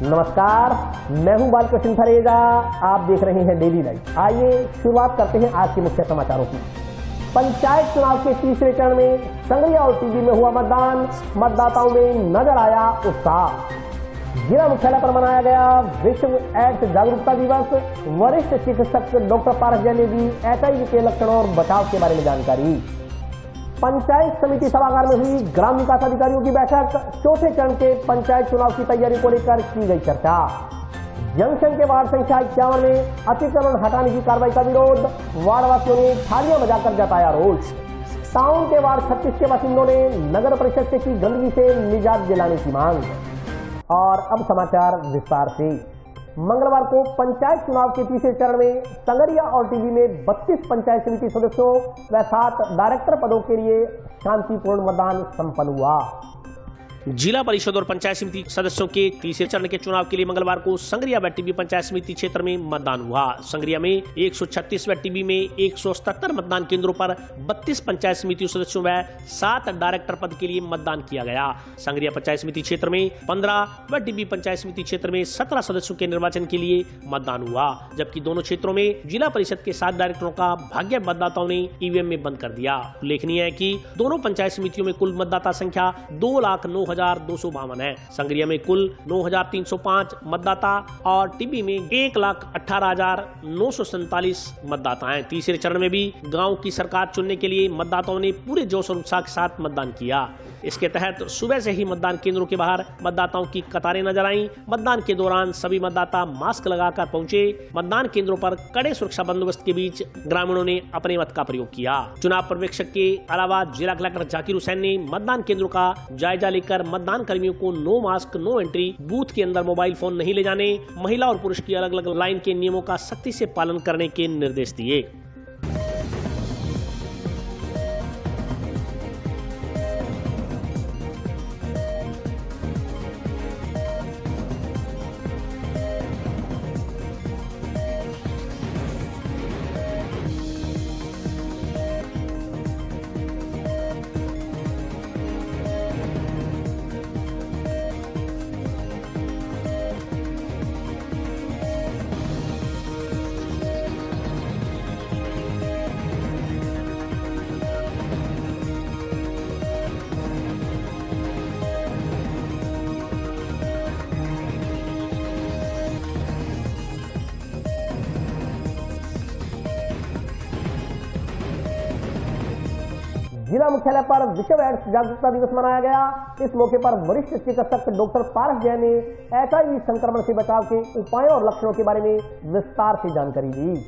नमस्कार, मैं हूं बालकृष्ण थरेजा। आप देख रहे हैं डेली लाइफ। आइए शुरुआत करते हैं आज के मुख्य समाचारों की। पंचायत चुनाव के तीसरे चरण में संगरिया और टीबी में हुआ मतदान। मतदाताओं में नजर आया उत्साह। जिला मुख्यालय पर मनाया गया विश्व एड्स जागरूकता दिवस। वरिष्ठ चिकित्सक डॉक्टर पारस जैन ने दी HIV के लक्षणों और बचाव के बारे में जानकारी। पंचायत समिति सभागार में हुई ग्राम विकास अधिकारियों की बैठक। चौथे चरण के पंचायत चुनाव की तैयारी को लेकर की गई चर्चा। जंक्शन के वार्ड संख्या 51 में अतिक्रमण हटाने की कार्रवाई का विरोध। वार्डवासियों ने थालियां बजाकर जताया रोष। टाउन के वार्ड 36 के बासिंदों ने नगर परिषद से की गंदगी से निजात दिलाने की मांग। और अब समाचार विस्तार से। मंगलवार को पंचायत चुनाव के तीसरे चरण में संगरिया और टीबी में 32 पंचायत समिति सदस्यों व 7 डायरेक्टर पदों के लिए शांतिपूर्ण मतदान संपन्न हुआ। जिला परिषद और पंचायत समिति सदस्यों के तीसरे चरण के चुनाव के लिए मंगलवार को संगरिया व टीबी पंचायत समिति क्षेत्र में मतदान हुआ। संगरिया में 136 व टीबी में 177 मतदान केंद्रों पर 32 पंचायत समिति सदस्यों व 7 डायरेक्टर पद के लिए मतदान किया गया। संगरिया पंचायत समिति क्षेत्र में 15 व टीबी पंचायत समिति क्षेत्र में 17 सदस्यों के निर्वाचन के लिए मतदान हुआ, जबकि दोनों क्षेत्रों में जिला परिषद के 7 डायरेक्टरों का भाग्य मतदाताओं ने ईवीएम में बंद कर दिया। उल्लेखनीय है कि दोनों पंचायत समितियों में कुल मतदाता संख्या 2,09,252 है। संगरिया में कुल 9,305 मतदाता और टीबी में 1,18,947 मतदाता हैं। तीसरे चरण में भी गांव की सरकार चुनने के लिए मतदाताओं ने पूरे जोश और उत्साह के साथ मतदान किया। इसके तहत सुबह से ही मतदान केंद्रों के बाहर मतदाताओं की कतारें नजर आईं। मतदान के दौरान सभी मतदाता मास्क लगाकर पहुंचे। मतदान केंद्रों पर कड़े सुरक्षा बंदोबस्त के बीच ग्रामीणों ने अपने मत का प्रयोग किया। चुनाव पर्यवेक्षक के अलावा जिला कलेक्टर जाकिर हुसैन ने मतदान केंद्रों का जायजा लेकर मतदान कर्मियों को no mask no entry, booth के अंदर मोबाइल फोन नहीं ले जाने, महिला और पुरुष की अलग अलग लाइन के नियमों का सख्ती से पालन करने के निर्देश दिए। जिला मुख्यालय पर विश्व एड्स जागरूकता दिवस मनाया गया। इस मौके पर वरिष्ठ चिकित्सक डॉक्टर पारस जैन ने HIV संक्रमण से बचाव के उपायों और लक्षणों के बारे में विस्तार से जानकारी दी।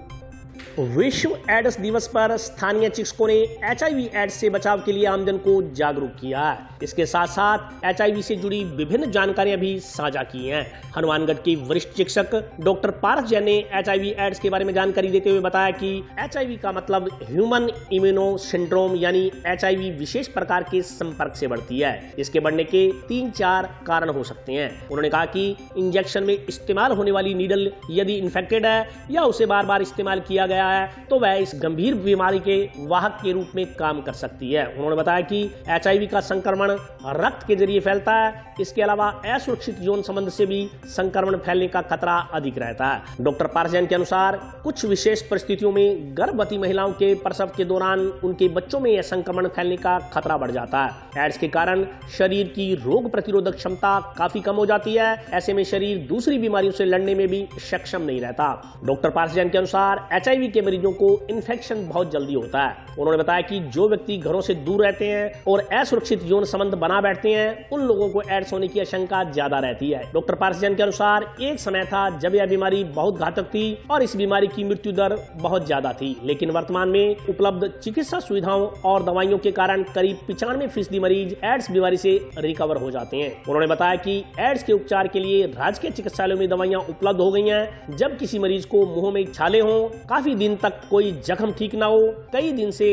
विश्व एड्स दिवस पर स्थानीय चिकित्सकों ने HIV एड्स से बचाव के लिए आमजन को जागरूक किया। इसके साथ साथ HIV से जुड़ी विभिन्न जानकारियां भी साझा की हैं। हनुमानगढ़ के वरिष्ठ चिकित्सक डॉक्टर पारस जैन ने HIV एड्स के बारे में जानकारी देते हुए बताया कि HIV का मतलब ह्यूमन इम्यूनो सिंड्रोम यानी HIV विशेष प्रकार के संपर्क से बढ़ती है। इसके बढ़ने के 3-4 कारण हो सकते हैं। उन्होंने कहा कि इंजेक्शन में इस्तेमाल होने वाली नीडल यदि इन्फेक्टेड है या उसे बार बार इस्तेमाल किया गया है तो वह इस गंभीर बीमारी के वाहक के रूप में काम कर सकती है। उन्होंने बताया कि HIV का संक्रमण रक्त के जरिए फैलता है। इसके अलावा असुरक्षित यौन संबंध से भी संक्रमण फैलने का खतरा अधिक रहता है। डॉक्टर पारस जैन के अनुसार कुछ विशेष परिस्थितियों में गर्भवती महिलाओं के प्रसव के दौरान उनके बच्चों में यह संक्रमण फैलने का खतरा बढ़ जाता है। एड्स के कारण शरीर की रोग प्रतिरोधक क्षमता काफी कम हो जाती है। ऐसे में शरीर दूसरी बीमारियों से लड़ने में भी सक्षम नहीं रहता। डॉक्टर पारस जैन के अनुसार HIV के मरीजों को इन्फेक्शन बहुत जल्दी होता है। उन्होंने बताया कि जो व्यक्ति घरों से दूर रहते हैं और असुरक्षित यौन संबंध बना बैठते हैं उन लोगों को एड्स होने की आशंका ज्यादा रहती है। डॉक्टर पारस जैन के अनुसार एक समय था जब यह बीमारी बहुत घातक थी और इस बीमारी की मृत्यु दर बहुत ज्यादा थी, लेकिन वर्तमान में उपलब्ध चिकित्सा सुविधाओं और दवाइयों के कारण करीब 95% मरीज एड्स बीमारी से रिकवर हो जाते हैं। उन्होंने बताया कि एड्स के उपचार के लिए राजकीय चिकित्सालयों में दवाइयां उपलब्ध हो गई हैं। जब किसी मरीज को मुंह में छाले हों, काफी दिन तक कोई जख्म ठीक ना हो, कई दिन से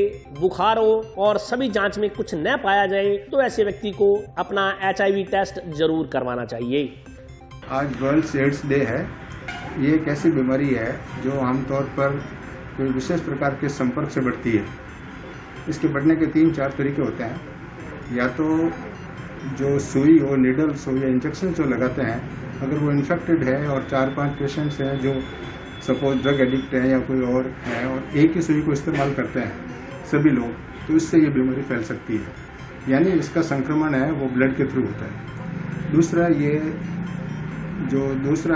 बुखार हो और सभी जांच में कुछ न पाया जाए तो ऐसे व्यक्ति को अपना HIV टेस्ट जरूर करवाना चाहिए। आज वर्ल्ड एड्स डे है। ये एक ऐसी बीमारी है जो आमतौर पर कोई विशेष प्रकार के संपर्क से बढ़ती है। इसके बढ़ने के 3-4 तरीके होते हैं। या तो जो सुई हो, नीडल्स हो या इंजेक्शन जो लगाते हैं, अगर वो इन्फेक्टेड है और 4-5 पेशेंट्स हैं जो सपोज ड्रग एडिक्ट हैं या कोई और है और एक ही सुई को इस्तेमाल करते हैं सभी लोग, तो इससे ये बीमारी फैल सकती है। यानी इसका संक्रमण है वो ब्लड के थ्रू होता है। दूसरा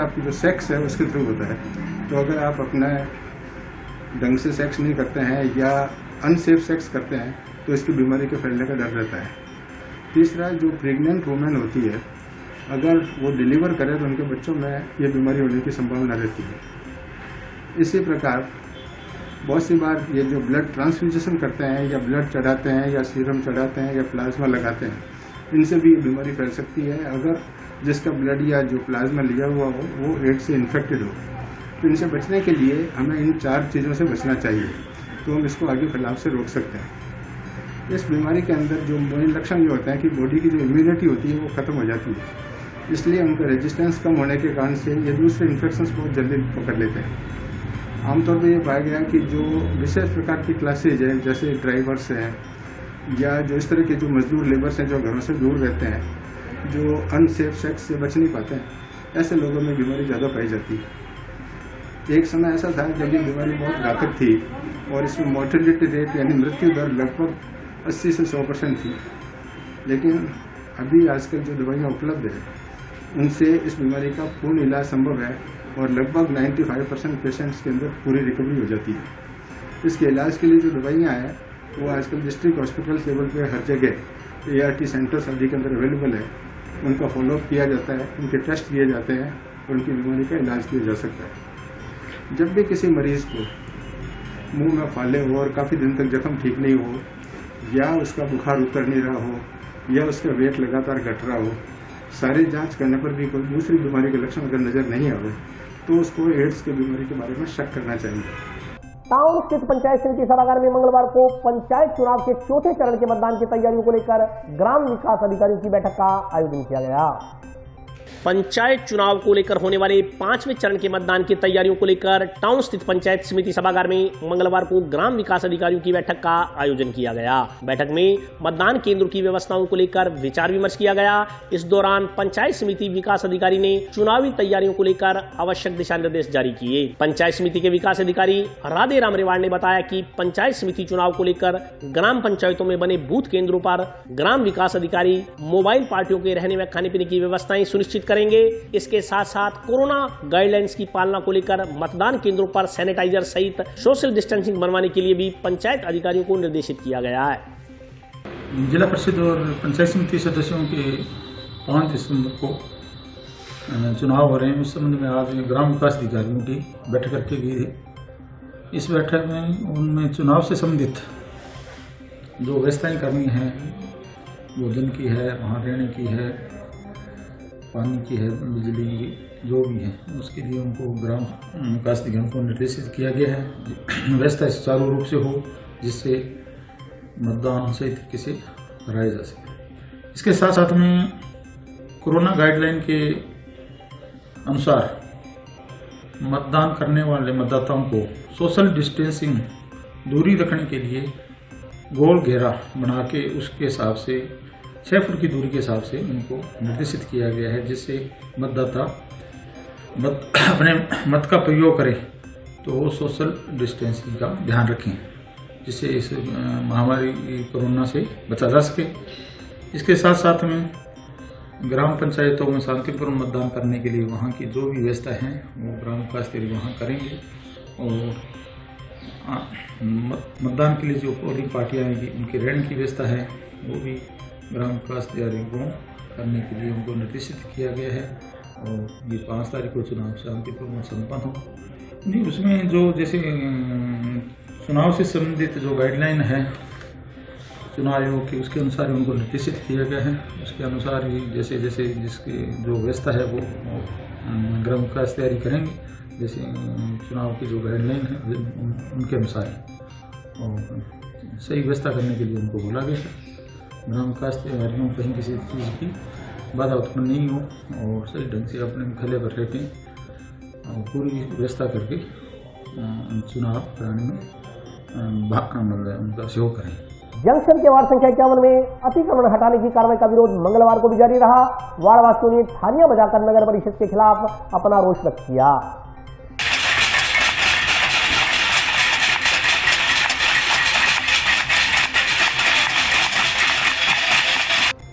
आपकी जो सेक्स है उसके थ्रू होता है। तो अगर आप अपना ढंग से सेक्स नहीं करते हैं या अनसेफ सेक्स करते हैं तो इसकी बीमारी के फैलने का डर रहता है। तीसरा, जो प्रेग्नेंट वुमेन होती है, अगर वो डिलीवर करे तो उनके बच्चों में ये बीमारी होने की संभावना रहती है। इसी प्रकार बहुत सी बार ये जो ब्लड ट्रांसफ्यूजन करते हैं या ब्लड चढ़ाते हैं या सीरम चढ़ाते हैं या प्लाज्मा लगाते हैं, इनसे भी ये बीमारी फैल सकती है अगर जिसका ब्लड या जो प्लाज्मा लिया हुआ हो वो एड्स से इन्फेक्टेड हो। तो इनसे बचने के लिए हमें इन 4 चीज़ों से बचना चाहिए, तो हम इसको आगे फैलाव से रोक सकते हैं। इस बीमारी के अंदर जो मेन लक्षण ये होते हैं कि बॉडी की जो इम्यूनिटी होती है वो ख़त्म हो जाती है, इसलिए उनका रेजिस्टेंस कम होने के कारण से ये दूसरे इन्फेक्शंस बहुत जल्दी पकड़ लेते हैं। आमतौर पर ये पाया गया कि जो विशेष प्रकार की क्लासेज हैं, जैसे ड्राइवर्स हैं या जो इस तरह के जो मजदूर लेबर्स हैं जो घरों से दूर रहते हैं, जो अनसेफ सेक्स से बच नहीं पाते हैं, ऐसे लोगों में बीमारी ज़्यादा पाई जाती है। एक समय ऐसा था जब ये बीमारी बहुत घातक थी और इसमें मोर्टेलिटी रेट यानी मृत्यु दर लगभग 80 से 100% थी, लेकिन अभी आजकल जो दवाइयाँ उपलब्ध है उनसे इस बीमारी का पूर्ण इलाज संभव है और लगभग 95% पेशेंट्स के अंदर पूरी रिकवरी हो जाती है। इसके इलाज के लिए जो दवाइयाँ हैं वो आजकल डिस्ट्रिक्ट हॉस्पिटल लेवल पे हर जगह ART सेंटर्स आदि के अंदर अवेलेबल है। उनका फॉलोअप किया जाता है, उनके टेस्ट किए जाते हैं और उनकी बीमारी का इलाज किया जा सकता है। जब भी किसी मरीज को मुंह में फाले हो और काफ़ी दिन तक जख्म ठीक नहीं हो या उसका बुखार उतर नहीं रहा हो या उसका वेट लगातार घट रहा हो, सारी जांच करने पर भी कोई दूसरी बीमारी के लक्षण अगर नज़र नहीं आवे तो उसको एड्स की बीमारी के बारे में शक करना चाहिए। टाउन स्थित पंचायत समिति सभागार में मंगलवार को पंचायत चुनाव के 4थे चरण के मतदान की तैयारियों को लेकर ग्राम विकास अधिकारियों की बैठक का आयोजन किया गया। पंचायत चुनाव को लेकर होने वाले 5वें चरण के मतदान की तैयारियों को लेकर टाउन स्थित पंचायत समिति सभागार में मंगलवार को ग्राम विकास अधिकारियों की बैठक का आयोजन किया गया। बैठक में मतदान केंद्रों की व्यवस्थाओं को लेकर विचार विमर्श किया गया। इस दौरान पंचायत समिति विकास अधिकारी ने चुनावी तैयारियों को लेकर आवश्यक दिशा निर्देश जारी किए। पंचायत समिति के विकास अधिकारी राधे राम रेवाड़ ने बताया कि पंचायत समिति चुनाव को लेकर ग्राम पंचायतों में बने बूथ केंद्रों पर ग्राम विकास अधिकारी मोबाइल पार्टियों के रहने व खाने पीने की व्यवस्थाएं सुनिश्चित करेंगे। इसके साथ साथ कोरोना गाइडलाइंस की पालना को लेकर मतदान केंद्रों पर सैनिटाइजर सहित सोशल डिस्टेंसिंग बनवाने के लिए भी पंचायत अधिकारियों को निर्देशित किया गया है। जिला परिषद और पंचायत समिति सदस्यों के 5 दिसंबर को चुनाव हो रहे हैं। उस संबंध में आज ग्राम विकास अधिकारियों की बैठक रखी गई है। इस बैठक में उनमें चुनाव से संबंधित जो व्यवस्थाएं करनी है, भोजन की है, वहाँ रहने की है, पानी की है, बिजली की, जो भी है उसके लिए उनको ग्राम विकास अधिकारियों को निर्देशित किया गया है। व्यवस्था सुचारू रूप से हो जिससे मतदान सही तरीके से कराया जा सके। इसके साथ साथ में कोरोना गाइडलाइन के अनुसार मतदान करने वाले मतदाताओं को सोशल डिस्टेंसिंग दूरी रखने के लिए गोल घेरा बना के उसके हिसाब से 6 फुट की दूरी के हिसाब से उनको निर्देशित किया गया है, जिससे मतदाता अपने मत का प्रयोग करें तो वो सोशल डिस्टेंसिंग का ध्यान रखें, जिससे इस महामारी कोरोना से बचा जा सके। इसके साथ साथ में ग्राम पंचायतों में शांतिपूर्ण मतदान करने के लिए वहाँ की जो भी व्यवस्था है वो ग्राम विकास अधिकारी वहाँ करेंगे और मतदान के लिए जो पोलिंग पार्टियाँ आएंगी उनके रहने की व्यवस्था है वो भी ग्राम विकास अधिकारियों को करने के लिए उनको निर्देशित किया गया है और ये 5 तारीख को चुनाव शांतिपूर्ण संपन्न हो। जी, उसमें जो जैसे चुनाव से संबंधित जो गाइडलाइन है चुनाव आयोग की, उसके अनुसार उनको निर्देशित किया गया है। उसके अनुसार ही जैसे जैसे जिसकी जो व्यवस्था है वो ग्राम विकास तैयारी करेंगे, जैसे चुनाव की जो गाइडलाइन है उनके अनुसार और सही व्यवस्था करने के लिए उनको बोला गया है। ग्राम विकास अधिकारियों कहीं किसी चीज़ की बाधा उत्पन्न नहीं हो और सही ढंग से अपने मुख्यालय पर रहते और पूरी व्यवस्था करके चुनाव कराने में उनका सहयोग करें। जंक्शन के वार्ड संख्या 51 में अतिक्रमण हटाने की कार्रवाई का विरोध मंगलवार को भी जारी रहा। वार्ड वासियों ने थालियां बजाकर नगर परिषद के खिलाफ अपना रोष व्यक्त किया।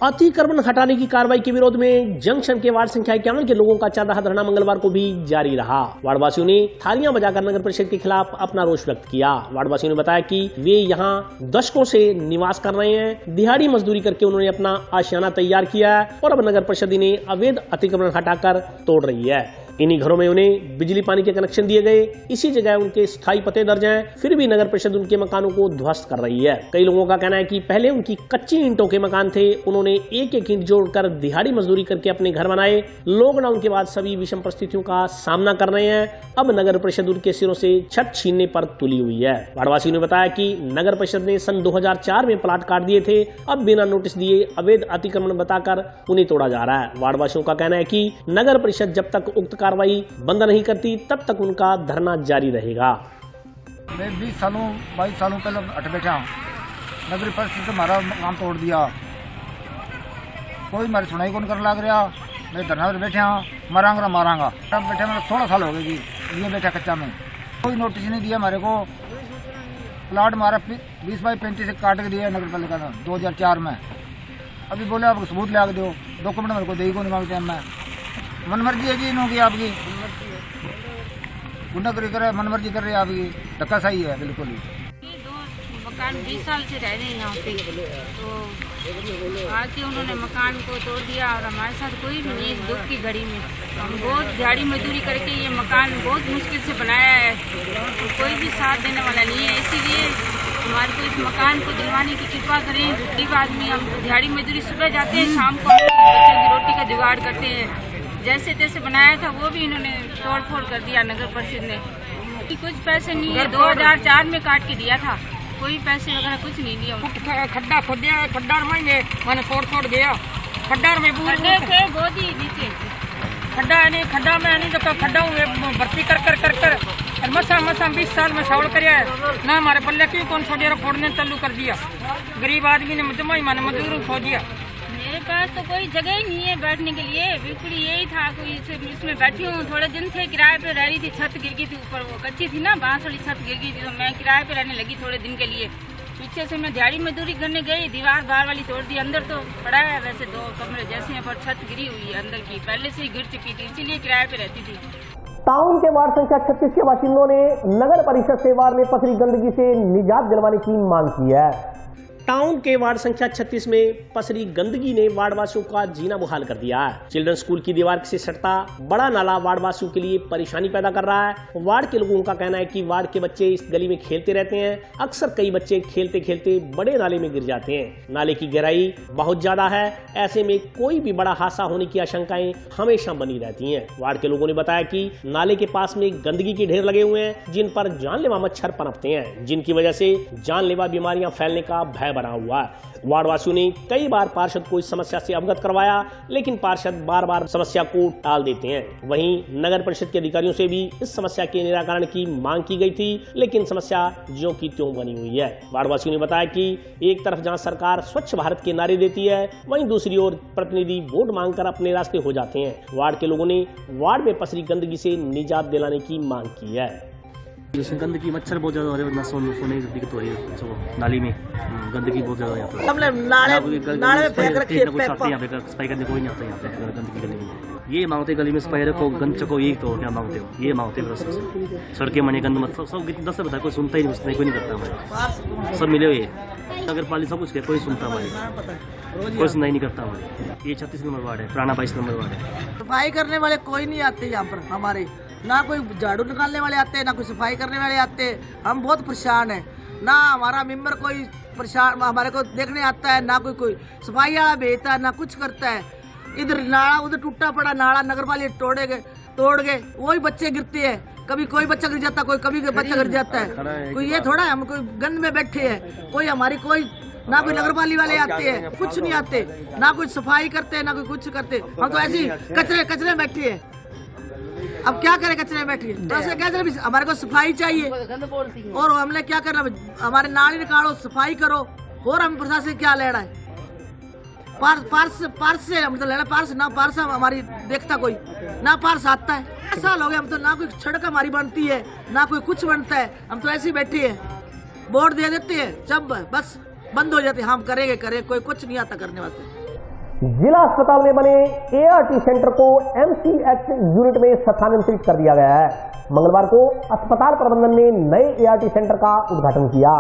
अतिक्रमण हटाने की कार्रवाई के विरोध में जंक्शन के वार्ड संख्या 51 के लोगों का चल रहा धरना मंगलवार को भी जारी रहा। वार्ड वासियों ने थालियां बजाकर नगर परिषद के खिलाफ अपना रोष व्यक्त किया। वार्ड वासियों ने बताया कि वे यहां दशकों से निवास कर रहे हैं। दिहाड़ी मजदूरी करके उन्होंने अपना आशियाना तैयार किया है और अब नगर परिषद इन्हें अवैध अतिक्रमण हटाकर तोड़ रही है। इन्हीं घरों में उन्हें बिजली पानी के कनेक्शन दिए गए, इसी जगह उनके स्थायी पते दर्ज हैं, फिर भी नगर परिषद उनके मकानों को ध्वस्त कर रही है। कई लोगों का कहना है कि पहले उनकी कच्ची ईंटों के मकान थे, उन्होंने एक एक ईंट जोड़कर दिहाड़ी मजदूरी करके अपने घर बनाए। लॉकडाउन के बाद सभी विषम परिस्थितियों का सामना कर रहे हैं। अब नगर परिषद उनके सिरों से छत छीनने पर तुली हुई है। वार्डवासियों ने बताया कि नगर परिषद ने सन 2004 में प्लाट काट दिए थे, अब बिना नोटिस दिए अवैध अतिक्रमण बताकर उन्हें तोड़ा जा रहा है। वार्डवासियों का कहना है कि नगर परिषद जब तक उक्त कार्रवाई बंद नहीं करती तब तक उनका धरना जारी रहेगा। मैं 22 सालों पहले हट बैठा, नगरी परिषद से हमारा काम तोड़ दिया, कोई हमारी सुनाई कौन कर लग रहा। मैं धरना पर बैठा मारांगा तब बैठे मेरा 16 साल हो गए जी, ये बैठा कच्चा में, कोई नोटिस नहीं दिया हमारे को। प्लाट हमारा 20 बाई 35 से काट के दिया नगर पालिका ने 2004 में। अभी बोले आपको सबूत ला के दो, डॉक्यूमेंट मेरे को दे को नहीं मांगते हैं। मैं मनमर्जी है जी इन्हों की, आपकी गुंडागर्दी कर रहे हैं, मनमर्जी कर रहे हैं आपकी, धक्का सही है बिल्कुल ही। ये दो मकान 20 साल से रह रहे हैं यहाँ पे, तो आके उन्होंने मकान को तोड़ दिया और हमारे साथ कोई भी नहीं इस दुख की घड़ी में। हम बहुत दिहाड़ी मजदूरी करके ये मकान बहुत मुश्किल से बनाया है, तो कोई भी साथ देने वाला नहीं है। इसीलिए हमारे को इस मकान को दिलवाने की कृपा करें। गरीब आदमी, हम दिहाड़ी मजदूरी सुबह जाते हैं, शाम को बच्चों की रोटी का जुगाड़ करते हैं। जैसे तैसे बनाया था वो भी इन्होंने तोड़ फोड़ कर दिया नगर परिषद ने। कुछ पैसे नहीं है, 2004 में काट के दिया था, कोई पैसे वगैरह कुछ नहीं दिया। खड्डा खोदिया, खड्डा मैंने तोड़ गया, खड्डा में खड्डे थे बहुत ही नीचे, खड्डा में नहीं तो खड्डा भर्ती कर और मसा 20 साल में सावल कर ना हमारे पल्ले क्यों कौन छोड़िया फोड़ने चालू कर दिया। गरीब आदमी ने जमा ही मैंने मजदूर खो दिया। मेरे पास तो कोई जगह ही नहीं है बैठने के लिए, बिल्कुल यही था कोई इसमें बैठी हूँ। थोड़े दिन थे किराए पे रह रही थी, छत गिर गई थी ऊपर, वो कच्ची थी ना, बांस वाली छत गिर गई थी, तो मैं किराए पे रहने लगी थोड़े दिन के लिए। पीछे से मैं दिहाड़ी मजदूरी करने गई, दीवार बाहर वाली तोड़ दी, अंदर तो पड़ा है वैसे 2 कमरे जैसे हैं, पर छत गिरी हुई है अंदर की, पहले से ही गिर चुकी थी, इसीलिए किराए पे रहती थी। टाउन के वार्ड संख्या 36 के बाशिंदों ने नगर परिषद से वार्ड में पसरी गंदगी से निजात दिलवाने की मांग की है। टाउन के वार्ड संख्या 36 में पसरी गंदगी ने वार्डवासियों का जीना मुहाल कर दिया है। चिल्ड्रन स्कूल की दीवार से सटता बड़ा नाला वार्डवासियों के लिए परेशानी पैदा कर रहा है। वार्ड के लोगों का कहना है कि वार्ड के बच्चे इस गली में खेलते रहते हैं, अक्सर कई बच्चे खेलते खेलते बड़े नाले में गिर जाते हैं। नाले की गहराई बहुत ज्यादा है, ऐसे में कोई भी बड़ा हादसा होने की आशंकाएं हमेशा बनी रहती है। वार्ड के लोगों ने बताया कि नाले के पास में गंदगी के ढेर लगे हुए हैं, जिन पर जानलेवा मच्छर पनपते हैं, जिनकी वजह से जानलेवा बीमारियां फैलने का भय बना हुआ है। वार्डवासियों ने कई बार पार्षद को इस समस्या से अवगत करवाया, लेकिन पार्षद बार बार समस्या को टाल देते हैं। वहीं नगर परिषद के अधिकारियों से भी इस समस्या के निराकरण की मांग की गई थी, लेकिन समस्या ज्यों की त्यों बनी हुई है। वार्डवासियों ने बताया कि एक तरफ जहां सरकार स्वच्छ भारत के नारे देती है, वहीं दूसरी ओर प्रतिनिधि वोट मांगकर अपने रास्ते हो जाते हैं। वार्ड के लोगों ने वार्ड में पसरी गंदगी से निजात दिलाने की मांग की है। जैसे गंदगी मच्छर बहुत ज्यादा हो रहे हैं, सोने की दिक्कत हो रही है, नाली में गंदगी बहुत ज्यादा यहाँ पे, नाले में फेंक रखे हैं, यहाँ पे सफाई करने कोई नहीं आता यहाँ पे गंदगी करने के लिए। ये मांगते गली में सफाई रखो, गंद चको, यही तो क्या मांगते हो, ये मांगते हो। सड़कें मने गंद मत सब 10 से बताया, कोई सुनता ही नहीं, कोई नहीं करता हमारे, सब मिले हुए नगर पालिका सब कुछ कोई सुनता हमारी, कोई सुनाई नहीं करता हमारे। ये 36 नंबर वार्ड है, पुराना 22 नंबर वार्ड है। सफाई करने वाले कोई नहीं आते यहाँ पर हमारे, ना कोई झाड़ू निकालने वाले आते हैं, ना कोई सफाई करने वाले आते हैं। हम बहुत परेशान हैं, ना हमारा मेंबर कोई परेशान हमारे को देखने आता है, ना कोई सफाई वाला भेजता है, ना कुछ करता है। इधर नाला उधर टूटा पड़ा नाला नगर पालिका तोड़ गए, वही बच्चे गिरते हैं, कभी कोई बच्चा गिर जाता है, कोई कभी बच्चा गिर जाता है। कोई ये थोड़ा है हम कोई गंद में बैठे हैं, कोई हमारी कोई ना कोई नगर पालिका वाले आते हैं, कुछ नहीं आते, ना कोई सफाई करते हैं, ना कोई कुछ करते। हम तो ऐसे ही कचरे बैठे हैं। अब क्या करें, कचरे में बैठे तो ऐसे क्या करें, हमारे को सफाई चाहिए। और हमने क्या करना, हमारे नाले निकालो, सफाई करो, और हम प्रशासन से क्या लेना है? पार्स से हम तो लेना, पार्स ना पार्स हमारी देखता कोई ना, पार्स आता है। 10 साल हो गए हम तो, ना कोई सड़क हमारी बनती है ना कोई कुछ बनता है, हम तो ऐसे ही बैठे हैं, बोर्ड दे देते हैं, जब बस बंद हो जाते हैं, हम करेंगे कोई कुछ नहीं आता करने वास्ते। जिला अस्पताल में बने ART सेंटर को MCH यूनिट में स्थानांतरित कर दिया गया है। मंगलवार को अस्पताल प्रबंधन ने नए ART सेंटर का उद्घाटन किया।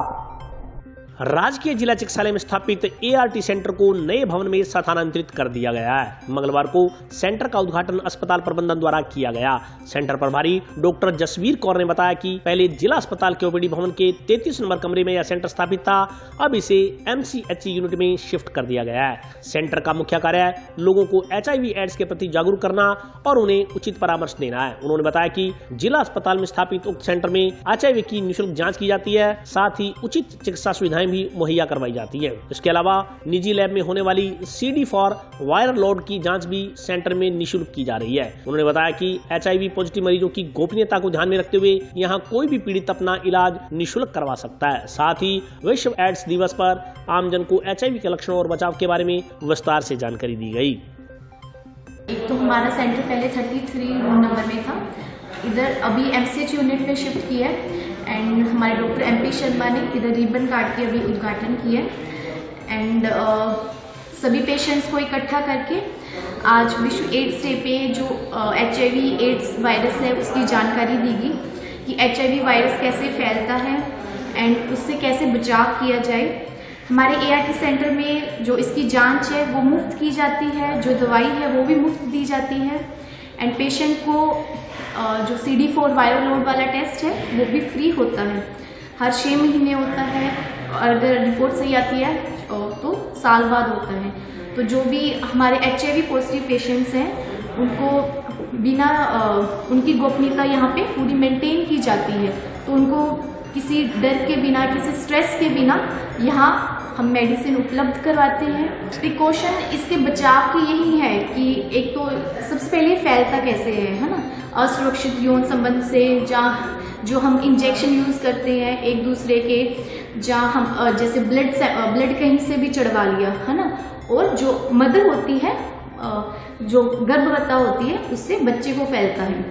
राजकीय जिला चिकित्सालय में स्थापित ART सेंटर को नए भवन में स्थानांतरित कर दिया गया है। मंगलवार को सेंटर का उद्घाटन अस्पताल प्रबंधन द्वारा किया गया। सेंटर प्रभारी डॉक्टर जसवीर कौर ने बताया कि पहले जिला अस्पताल के OPD भवन के 33 नंबर कमरे में यह सेंटर स्थापित था, अब इसे MCH यूनिट में शिफ्ट कर दिया गया है। सेंटर का मुख्य कार्य लोगों को HIV/AIDS के प्रति जागरूक करना और उन्हें उचित परामर्श देना है। उन्होंने बताया कि जिला अस्पताल में स्थापित उक्त सेंटर में HIV की निःशुल्क जाँच की जाती है, साथ ही उचित चिकित्सा सुविधाएं भी मुहैया करवाई जाती है। इसके अलावा निजी लैब में होने वाली CD फॉर वायरल लोड की जांच भी सेंटर में निःशुल्क की जा रही है। उन्होंने बताया कि HIV पॉजिटिव मरीजों की गोपनीयता को ध्यान में रखते हुए यहां कोई भी पीड़ित अपना इलाज निःशुल्क करवा सकता है। साथ ही विश्व एड्स दिवस पर आमजन को HIV के लक्षणों और बचाव के बारे में विस्तार से जानकारी दी गई। एक तो हमारा सेंटर पहले 33 रूम नंबर में था, इधर अभी MCH यूनिट में शिफ्ट किया है एंड हमारे डॉक्टर MP शर्मा ने इधर रिबन काट के अभी उद्घाटन किया है एंड सभी पेशेंट्स को इकट्ठा करके आज विश्व एड्स डे पे जो HIV/AIDS वायरस है उसकी जानकारी दी गई कि HIV वायरस कैसे फैलता है एंड उससे कैसे बचाव किया जाए। हमारे ART सेंटर में जो इसकी जांच है वो मुफ्त की जाती है, जो दवाई है वो भी मुफ्त दी जाती है एंड पेशेंट को जो CD4 वायरल लोड वाला टेस्ट है वो भी फ्री होता है, हर 6 महीने होता है और अगर रिपोर्ट सही आती है तो साल बाद होता है। तो जो भी हमारे HIV पॉजिटिव पेशेंट्स हैं उनको बिना उनकी गोपनीयता यहाँ पे पूरी मेंटेन की जाती है, तो उनको किसी डर के बिना, किसी स्ट्रेस के बिना यहाँ हम मेडिसिन उपलब्ध करवाते हैं। प्रिकॉशन इसके बचाव की यही है कि एक तो सबसे पहले फैलता कैसे है ना, असुरक्षित यौन संबंध से, जहाँ जो हम इंजेक्शन यूज़ करते हैं एक दूसरे के, जहाँ हम जैसे ब्लड कहीं से भी चढ़वा लिया है ना, और जो मदर होती है जो गर्भवती होती है उससे बच्चे को फैलता है।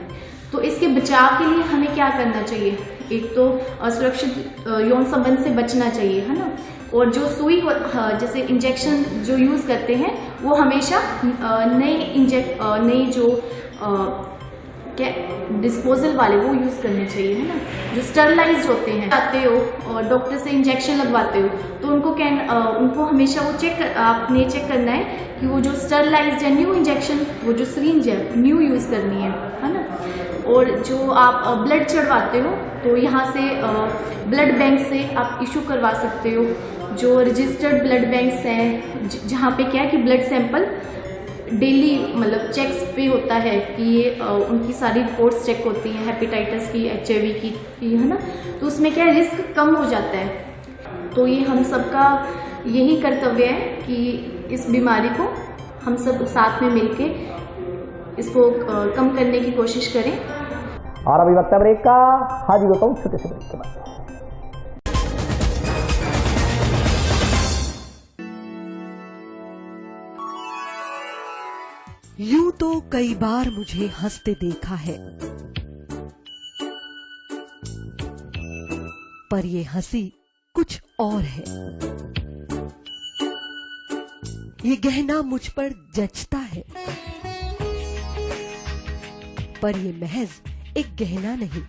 तो इसके बचाव के लिए हमें क्या करना चाहिए? एक तो असुरक्षित यौन संबंध से बचना चाहिए है ना, और जो सुई जैसे इंजेक्शन जो यूज़ करते हैं वो हमेशा नए जो क्या डिस्पोजल वाले वो यूज़ करने चाहिए है ना। जो स्टरलाइज्ड होते हैं, आते हो और डॉक्टर से इंजेक्शन लगवाते हो तो उनको हमेशा वो आपने चेक करना है कि वो जो स्टरलाइज्ड है न्यू इंजेक्शन, वो जो सिरिंज है न्यू यूज़ करनी है ना। और जो आप ब्लड चढ़वाते हो तो यहाँ से ब्लड बैंक से आप इशू करवा सकते हो, जो रजिस्टर्ड ब्लड बैंक्स हैं जहाँ पे क्या है कि ब्लड सैंपल डेली मतलब चेक्स पे होता है कि ये उनकी सारी रिपोर्ट्स चेक होती हैं, हेपेटाइटिस की, HIV की है ना, तो उसमें क्या रिस्क कम हो जाता है। तो ये हम सबका यही कर्तव्य है कि इस बीमारी को हम सब साथ में मिलके इसको कम करने की कोशिश करें। और अभी वक्त ब्रेक का, हाजिर होता हूँ छोटे से ब्रेक के बाद। यूं तो कई बार मुझे हंसते देखा है, पर ये हंसी कुछ और है। ये गहना मुझ पर जचता है, पर ये महज एक गहना नहीं,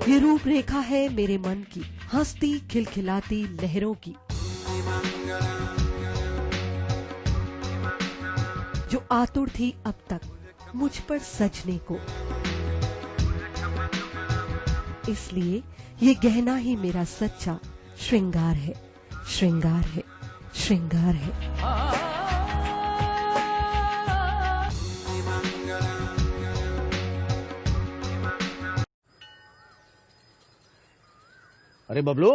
ये रूपरेखा है मेरे मन की, हंसती खिलखिलाती लहरों की, जो आतुर थी अब तक मुझ पर सजने को। इसलिए ये गहना ही मेरा सच्चा श्रृंगार है, श्रृंगार है, श्रृंगार है। अरे बबलू,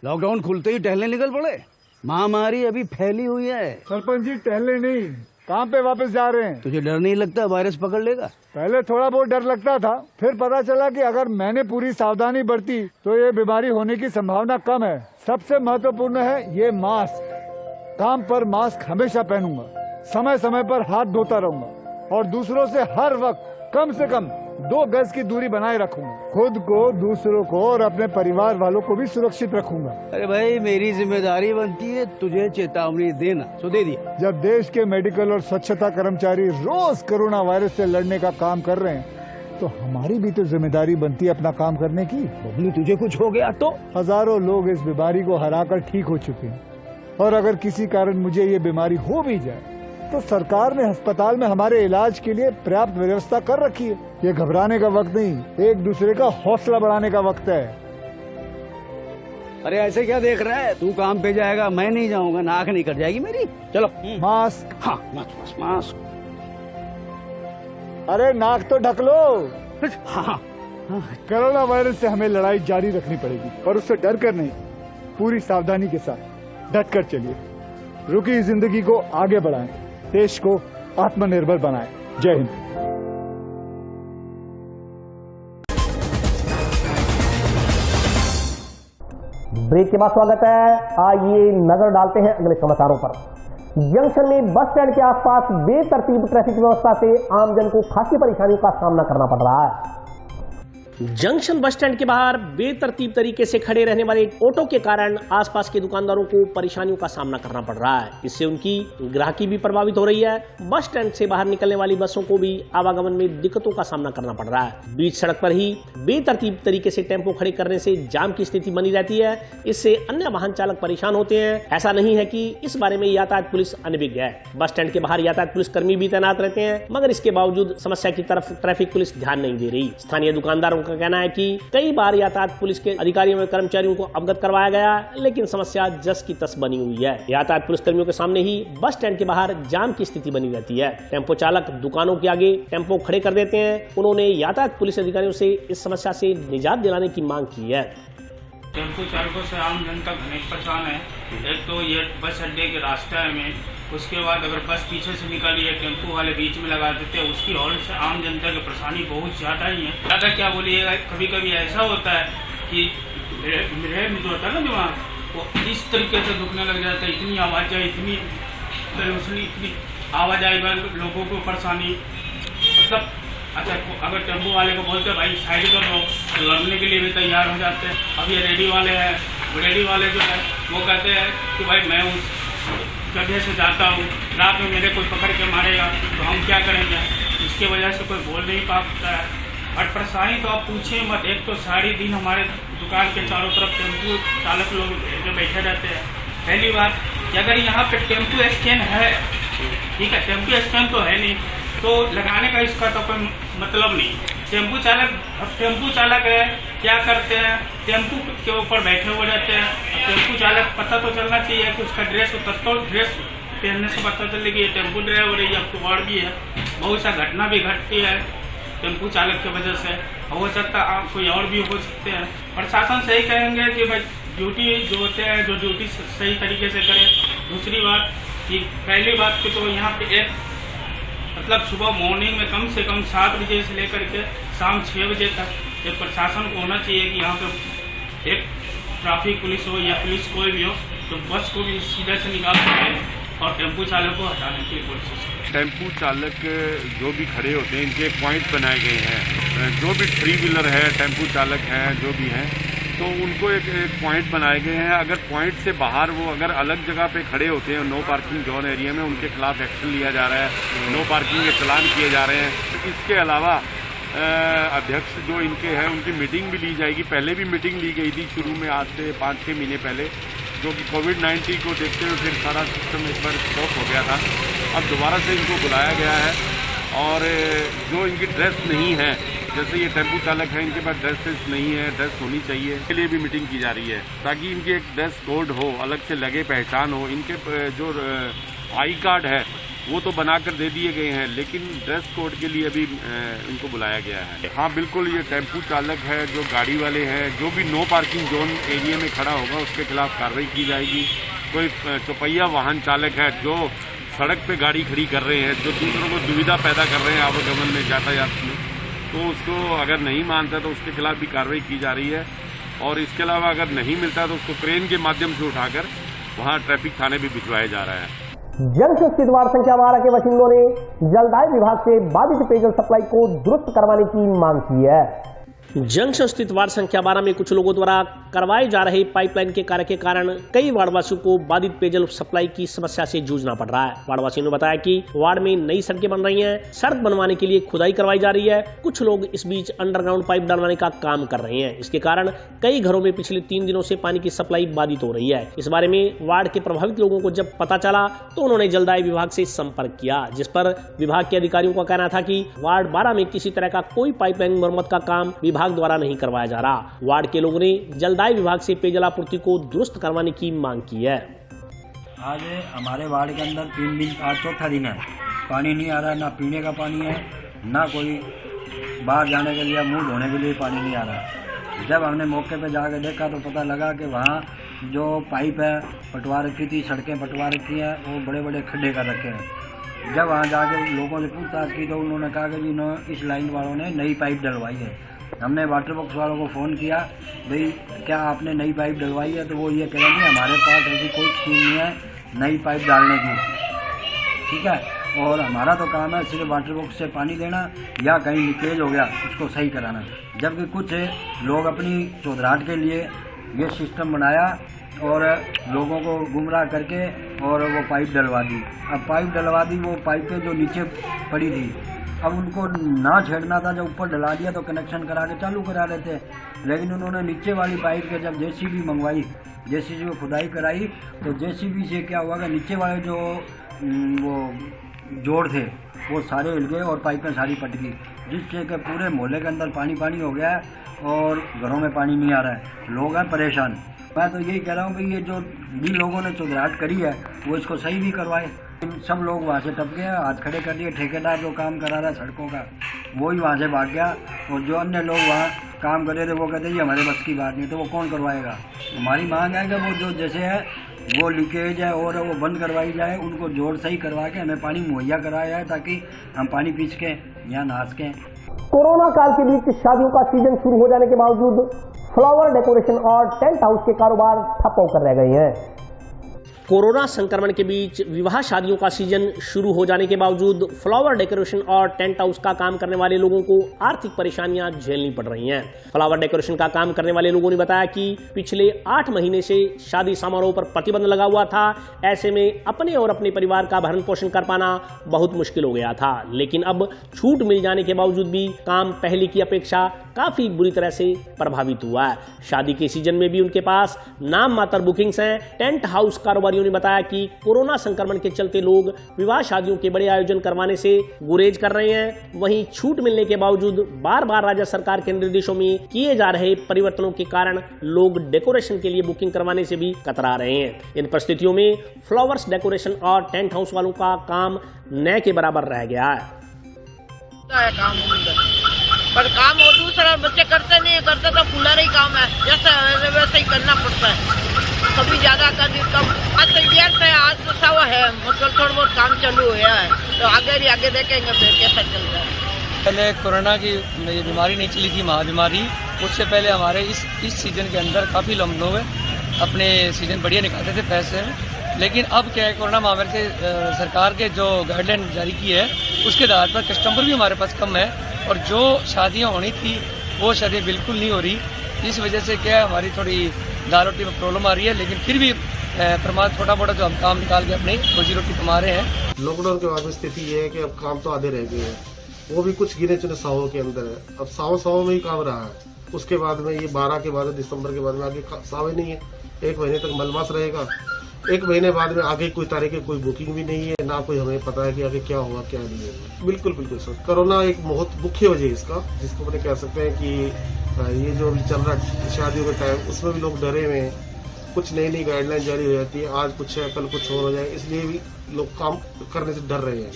लॉकडाउन खुलते ही टहलने निकल पड़े। महामारी अभी फैली हुई है। सरपंच जी टहलने नहीं, कहाँ पे वापस जा रहे हैं? तुझे डर नहीं लगता वायरस पकड़ लेगा? पहले थोड़ा बहुत डर लगता था, फिर पता चला कि अगर मैंने पूरी सावधानी बरती तो ये बीमारी होने की संभावना कम है। सबसे महत्वपूर्ण है ये मास्क। काम पर मास्क हमेशा पहनूंगा, समय समय पर हाथ धोता रहूंगा और दूसरों से हर वक्त कम से कम 2 गज की दूरी बनाए रखूंगा। खुद को, दूसरों को और अपने परिवार वालों को भी सुरक्षित रखूंगा। अरे भाई, मेरी जिम्मेदारी बनती है तुझे चेतावनी देना, तो दे दिया। जब देश के मेडिकल और स्वच्छता कर्मचारी रोज कोरोना वायरस से लड़ने का काम कर रहे हैं तो हमारी भी तो जिम्मेदारी बनती है अपना काम करने की। बबली, तुझे कुछ हो गया तो? हजारों लोग इस बीमारी को हराकर ठीक हो चुके हैं और अगर किसी कारण मुझे ये बीमारी हो भी जाए तो सरकार ने अस्पताल में हमारे इलाज के लिए पर्याप्त व्यवस्था कर रखी है। ये घबराने का वक्त नहीं, एक दूसरे का हौसला बढ़ाने का वक्त है। अरे ऐसे क्या देख रहा है? तू काम पे जाएगा, मैं नहीं जाऊंगा, नाक नहीं कट जाएगी मेरी। चलो मास्क। हाँ, मास्क। अरे नाक तो ढक लो। हाँ। कोरोना वायरस से हमें लड़ाई जारी रखनी पड़ेगी और उससे डर कर नहीं, पूरी सावधानी के साथ डट कर चलिए। रुकी जिंदगी को आगे बढ़ाएं, देश को आत्मनिर्भर बनाएं। जय हिंद। ब्रेक के बाद स्वागत है। आइए नजर डालते हैं अगले समाचारों पर। जंक्शन में बस स्टैंड के आसपास बेतरतीब ट्रैफिक व्यवस्था से आमजन को खासी परेशानियों का सामना करना पड़ रहा है। जंक्शन बस स्टैंड के बाहर बेतरतीब तरीके से खड़े रहने वाले ऑटो के कारण आसपास के दुकानदारों को परेशानियों का सामना करना पड़ रहा है। इससे उनकी ग्राहकी भी प्रभावित हो रही है। बस स्टैंड से बाहर निकलने वाली बसों को भी आवागमन में दिक्कतों का सामना करना पड़ रहा है। बीच सड़क पर ही बेतरतीब तरीके से टेम्पो खड़े करने से जाम की स्थिति बनी रहती है। इससे अन्य वाहन चालक परेशान होते हैं। ऐसा नहीं है कि इस बारे में यातायात पुलिस अनभिज्ञ है। बस स्टैंड के बाहर यातायात पुलिस कर्मी भी तैनात रहते हैं, मगर इसके बावजूद समस्या की तरफ ट्रैफिक पुलिस ध्यान नहीं दे रही। स्थानीय दुकानदारों का कहना है कि कई बार यातायात पुलिस के अधिकारियों व कर्मचारियों को अवगत करवाया गया, लेकिन समस्या जस की तस बनी हुई है। यातायात पुलिस कर्मियों के सामने ही बस स्टैंड के बाहर जाम की स्थिति बनी रहती है। टेम्पो चालक दुकानों के आगे टेम्पो खड़े कर देते हैं। उन्होंने यातायात पुलिस अधिकारियों से इस समस्या से निजात दिलाने की मांग की है। टेम्पो चालकों से आम जनता घनिष्ठ परेशान है। एक तो ये बस अड्डे के रास्ते में, उसके बाद अगर बस पीछे से निकली है टेम्पो वाले बीच में लगा देते हैं, उसकी हॉल्ट से आम जनता की परेशानी बहुत ज़्यादा ही है। ज़्यादा क्या बोलिएगा, कभी कभी ऐसा होता है कि रेल जो होता है ना दिमाग, वो इस तरीके से दुखने लग जाता है। इतनी आवाजाही, इतनी आवाजाही में लोगों को परेशानी, मतलब अच्छा अगर टेम्पो वाले को बोलते हैं भाई साइड कर दो, तो लड़ने के लिए भी तैयार हो जाते हैं। अब ये रेडी वाले हैं, रेडी वाले जो है वो कहते हैं कि भाई मैं उस जगह से जाता हूँ, रात में मेरे कोई पकड़ के मारेगा तो हम क्या करेंगे। इसकी वजह से कोई बोल नहीं पाता है। और परेशानी तो आप पूछिए मत। एक तो सारी दिन हमारे दुकान के चारों तरफ टेम्पो चालक लोग जो बैठे रहते हैं। पहली बात कि अगर यहाँ पे टेम्पो स्टैंड है, ठीक है, टेम्पो स्टैंड तो है नहीं, तो लगाने का इसका तो कोई मतलब नहीं। टेम्पो चालक है, क्या करते हैं, टेम्पो के ऊपर बैठे हुए रहते हैं। टेम्पो चालक पता तो चलना चाहिए कि उसका ड्रेस, तो ड्रेस पहनने से पता चले कि ये टेम्पो ड्राइवर है या कुवाड़ भी है। बहुत सा घटना भी घटती है टेम्पो चालक की वजह से, हो सकता है कोई और भी हो सकते हैं। प्रशासन से ही कहेंगे कि भाई ड्यूटी जो होते हैं, जो ड्यूटी सही तरीके से करें। दूसरी बात कि पहली बात कि तो यहाँ पे एक मतलब सुबह मॉर्निंग में कम से कम 7 बजे से लेकर के शाम 6 बजे तक एक प्रशासन को होना चाहिए कि यहाँ पे एक ट्रैफिक पुलिस हो या पुलिस कोई भी हो, तो बस को भी सीधे से निकाल सके और टेम्पो चालक को हटाने की कोशिश करें। टेम्पो चालक जो भी खड़े होते हैं, इनके पॉइंट बनाए गए हैं। जो भी 3 व्हीलर है, टेम्पो चालक हैं, जो भी हैं, तो उनको एक पॉइंट बनाए गए हैं। अगर पॉइंट से बाहर वो अगर अलग जगह पे खड़े होते हैं, नो पार्किंग जोन एरिया में, उनके खिलाफ एक्शन लिया जा रहा है। नो पार्किंग के चलान किए जा रहे हैं। इसके अलावा अध्यक्ष जो इनके हैं, उनकी मीटिंग भी ली जाएगी। पहले भी मीटिंग ली गई थी शुरू में, आज से 5-6 महीने पहले, जो कि कोविड-19 को देखते हुए फिर सारा सिस्टम एक बार स्टॉप हो गया था। अब दोबारा से इनको बुलाया गया है और जो इनकी ड्रेस नहीं है, जैसे ये टेम्पो चालक है, इनके पास ड्रेसेस नहीं है, ड्रेस होनी चाहिए, इसके लिए भी मीटिंग की जा रही है ताकि इनकी एक ड्रेस कोड हो, अलग से लगे, पहचान हो। इनके जो आई कार्ड है वो तो बनाकर दे दिए गए हैं, लेकिन ड्रेस कोड के लिए अभी इनको बुलाया गया है। हाँ बिल्कुल, ये टेम्पो चालक है, जो गाड़ी वाले हैं, जो भी नो पार्किंग जोन एरिया में खड़ा होगा उसके खिलाफ कार्रवाई की जाएगी। कोई चौपहिया वाहन चालक है जो सड़क पे गाड़ी खड़ी कर रहे हैं, जो दूसरों को दुविधा पैदा कर रहे हैं आवागमन में, यातायात में, तो उसको अगर नहीं मानता तो उसके खिलाफ भी कार्रवाई की जा रही है। और इसके अलावा अगर नहीं मिलता तो उसको क्रेन के माध्यम से उठाकर वहाँ ट्रैफिक थाने भी भिजवाया जा रहा है। जंक्शन स्थित वार्ड संख्या 12 के बाशिंदों ने जलदाय विभाग से बाधित पेयजल सप्लाई को दुरुस्त करवाने की मांग की है। जंक्शन स्थित वार्ड संख्या 12 में कुछ लोगों द्वारा करवाए जा रहे पाइपलाइन के कार्य के कारण कई वार्डवासियों को बाधित पेयजल सप्लाई की समस्या से जूझना पड़ रहा है। वार्डवासियों ने बताया कि वार्ड में नई सड़कें बन रही हैं, सड़क बनवाने के लिए खुदाई करवाई जा रही है। कुछ लोग इस बीच अंडरग्राउंड पाइप डलवाने का काम कर रहे हैं। इसके कारण कई घरों में पिछले 3 दिनों से पानी की सप्लाई बाधित हो रही है। इस बारे में वार्ड के प्रभावित लोगों को जब पता चला तो उन्होंने जलदाय विभाग से संपर्क किया, जिस पर विभाग के अधिकारियों का कहना था कि वार्ड 12 में किसी तरह का कोई पाइपलाइन मरम्मत का काम विभाग द्वारा नहीं करवाया जा रहा। वार्ड के लोगों ने जलदाय विभाग से पेयजल आपूर्ति को दुरुस्त करवाने की मांग की है। आज हमारे वार्ड के अंदर 3 दिन, आज चौथा दिन है, पानी नहीं आ रहा है। ना पीने का पानी है, ना कोई बाहर जाने के लिए, मुंह धोने के लिए पानी नहीं आ रहा है। जब हमने मौके पे जाकर देखा तो पता लगा कि वहाँ जो पाइप है पटवा रखी थी, सड़कें पटवा रखी हैं, वो बड़े बड़े खड्डे कर रखे हैं। जब वहाँ जाके लोगों से पूछताछ की तो उन्होंने कहा कि जी इस लाइन वालों ने नई पाइप डलवाई है। हमने वाटर बॉक्स वालों को फ़ोन किया, भाई क्या आपने नई पाइप डलवाई है? तो वो ये कह रहे हैं हमारे पास ऐसी कोई स्कीम नहीं है नई पाइप डालने की, ठीक है। और हमारा तो काम है सिर्फ वाटर बॉक्स से पानी देना या कहीं लीकेज हो गया उसको सही कराना। जबकि कुछ लोग अपनी चौधराहट के लिए ये सिस्टम बनाया और लोगों को गुमराह करके और वो पाइप डलवा दी। अब पाइप डलवा दी, वो पाइपें जो नीचे पड़ी थी अब उनको ना छेड़ना था, जब ऊपर डला दिया तो कनेक्शन करा के चालू करा रहे थे। लेकिन उन्होंने नीचे वाली पाइप के जब जेसीबी मंगवाई, जेसीबी में खुदाई कराई तो जेसीबी से क्या हुआ कि नीचे वाले जो वो जोड़ थे वो सारे हिल गए और पाइपें सारी पट गई, जिससे कि पूरे मोहल्ले के अंदर पानी पानी हो गया है और घरों में पानी नहीं आ रहा है। लोग हैं परेशान। मैं तो यही कह रहा हूँ कि ये जो जिन लोगों ने चौधराहट करी है वो इसको सही भी करवाए। सब लोग वहाँ से टप गए, हाथ खड़े कर दिए। ठेकेदार जो काम करा रहा है सड़कों का वो ही वहाँ से भाग गया और जो अन्य लोग वहाँ काम कर रहे थे वो कहते हैं हमारे बस की बात नहीं, तो वो कौन करवाएगा। हमारी मांग है कि वो जो जैसे है वो लीकेज है और वो बंद करवाई जाए, उनको जोड़ सही करवा के हमें पानी मुहैया कराया जाए ताकि हम पानी पी सकें या नहा सकें। कोरोना काल के बीच शादियों का सीजन शुरू हो जाने के बावजूद फ्लावर डेकोरेशन और टेंट हाउस के कारोबार ठप होकर रह गए हैं। कोरोना संक्रमण के बीच विवाह शादियों का सीजन शुरू हो जाने के बावजूद फ्लावर डेकोरेशन और टेंट हाउस का काम करने वाले लोगों को आर्थिक परेशानियां झेलनी पड़ रही हैं। फ्लावर डेकोरेशन का काम करने वाले लोगों ने बताया कि पिछले 8 महीने से शादी समारोह पर प्रतिबंध लगा हुआ था। ऐसे में अपने और अपने परिवार का भरण पोषण कर पाना बहुत मुश्किल हो गया था। लेकिन अब छूट मिल जाने के बावजूद भी काम पहले की अपेक्षा काफी बुरी तरह से प्रभावित हुआ है। शादी के सीजन में भी उनके पास नाम मात्र बुकिंग्स हैं। टेंट हाउस कारोबारियों ने बताया कि कोरोना संक्रमण के चलते लोग विवाह शादियों के बड़े आयोजन करवाने से गुरेज कर रहे हैं। वहीं छूट मिलने के बावजूद बार बार राज्य सरकार के निर्देशों में किए जा रहे परिवर्तनों के कारण लोग डेकोरेशन के लिए बुकिंग करवाने से भी कतरा रहे हैं। इन परिस्थितियों में फ्लावर्स डेकोरेशन और टेंट हाउस वालों का काम न के बराबर रह गया है। पर काम और दूसरा बच्चे करते नहीं करते तो फुलर ही काम है, जैसे वैसे ही करना पड़ता है। कभी ज्यादा कभी कम। आज तो डेढ़ है, आज तो 100 है, मतलब थोड़ा बहुत काम चालू हुआ है तो आगे देखेंगे फिर कैसा चल रहा है। पहले कोरोना की बीमारी नहीं चली थी, महाबीमारी, उससे पहले हमारे इस सीजन के अंदर काफ़ी लोग अपने सीजन बढ़िया निकालते थे पैसे। लेकिन अब क्या है, कोरोना महामारी से सरकार के जो गाइडलाइन जारी की है उसके आधार पर कस्टमर भी हमारे पास कम है और जो शादियां होनी थी वो शादियां बिल्कुल नहीं हो रही। इस वजह से क्या है, हमारी थोड़ी दाल रोटी में प्रॉब्लम आ रही है। लेकिन फिर भी परमात्मा छोटा मोटा जो हम काम निकाल के अपनी रोजी रोटी कमा रहे हैं। लॉकडाउन के बाद में स्थिति ये है कि अब काम तो आधे रह गए हैं, वो भी कुछ गिने चुने 100 के अंदर है। अब 100 में ही काम रहा है। उसके बाद में ये 12 के बाद दिसंबर के बाद में आगे 100 नहीं है। 1 महीने तक मलमास रहेगा। 1 महीने बाद में आगे कोई तारीख की कोई बुकिंग भी नहीं है, ना कोई हमें पता है कि आगे क्या होगा क्या नहीं है। बिल्कुल सर, कोरोना एक बहुत मुख्य वजह है इसका, जिसको मैंने कह सकते हैं कि ये जो अभी चल रहा है शादियों के टाइम, उसमें भी लोग डरे हुए हैं। कुछ नई गाइडलाइन जारी हो जाती है, आज कुछ है कल कुछ और हो जाए, इसलिए भी लोग काम करने से डर रहे हैं।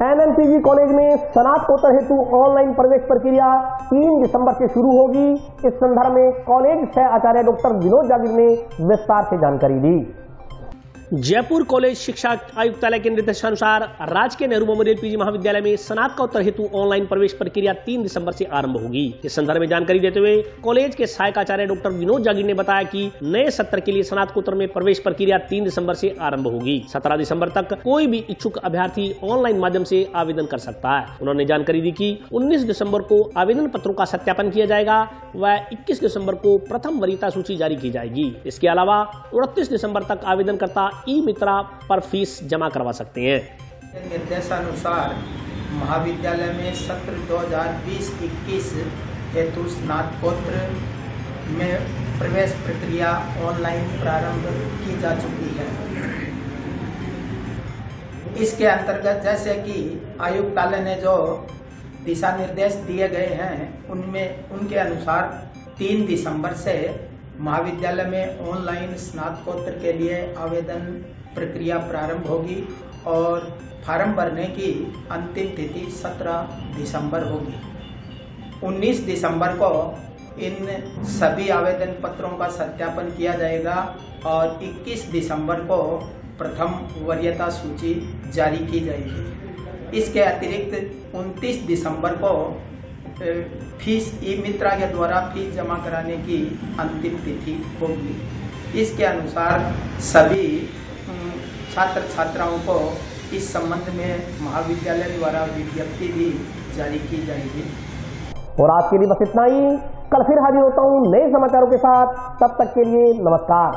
NNPG कॉलेज में स्नातकोत्तर हेतु ऑनलाइन प्रवेश प्रक्रिया 3 दिसंबर से शुरू होगी। इस संदर्भ में कॉलेज सह आचार्य डॉक्टर विनोद जागीर ने विस्तार से जानकारी दी। जयपुर कॉलेज शिक्षा आयुक्तालय के निर्देशानुसार राजकीय नेहरू मेमोरियल पीजी महाविद्यालय में स्नातकोत्तर हेतु ऑनलाइन प्रवेश प्रक्रिया 3 दिसंबर से आरंभ होगी। इस संदर्भ में जानकारी देते हुए कॉलेज के सहायक आचार्य डॉक्टर विनोद जागीर ने बताया कि नए सत्र के लिए स्नातकोत्तर में प्रवेश प्रक्रिया 3 दिसंबर से आरंभ होगी। 17 दिसंबर तक कोई भी इच्छुक अभ्यर्थी ऑनलाइन माध्यम से आवेदन कर सकता है। उन्होंने जानकारी दी कि 19 दिसंबर को आवेदन पत्रों का सत्यापन किया जाएगा व 21 दिसंबर को प्रथम वरीयता सूची जारी की जाएगी। इसके अलावा 29 दिसंबर तक आवेदनकर्ता ई मित्रा पर फीस जमा करवा सकते हैं। निर्देशानुसार महाविद्यालय में सत्र 2020-21 हेतु स्नातकोत्तर में प्रवेश प्रक्रिया ऑनलाइन प्रारंभ की जा चुकी है। इसके अंतर्गत जैसे कि आयुक्तालय ने जो दिशा निर्देश दिए गए हैं उनके अनुसार 3 दिसंबर से महाविद्यालय में ऑनलाइन स्नातकोत्तर के लिए आवेदन प्रक्रिया प्रारंभ होगी और फार्म भरने की अंतिम तिथि 17 दिसंबर होगी। 19 दिसंबर को इन सभी आवेदन पत्रों का सत्यापन किया जाएगा और 21 दिसंबर को प्रथम वरीयता सूची जारी की जाएगी। इसके अतिरिक्त 29 दिसंबर को फीस ई मित्रा के द्वारा फीस जमा कराने की अंतिम तिथि होगी। इसके अनुसार सभी छात्र छात्राओं को इस संबंध में महाविद्यालय द्वारा विज्ञप्ति भी जारी की जाएगी। और आज के लिए बस इतना ही। कल फिर हाजिर होता हूँ नए समाचारों के साथ। तब तक के लिए नमस्कार।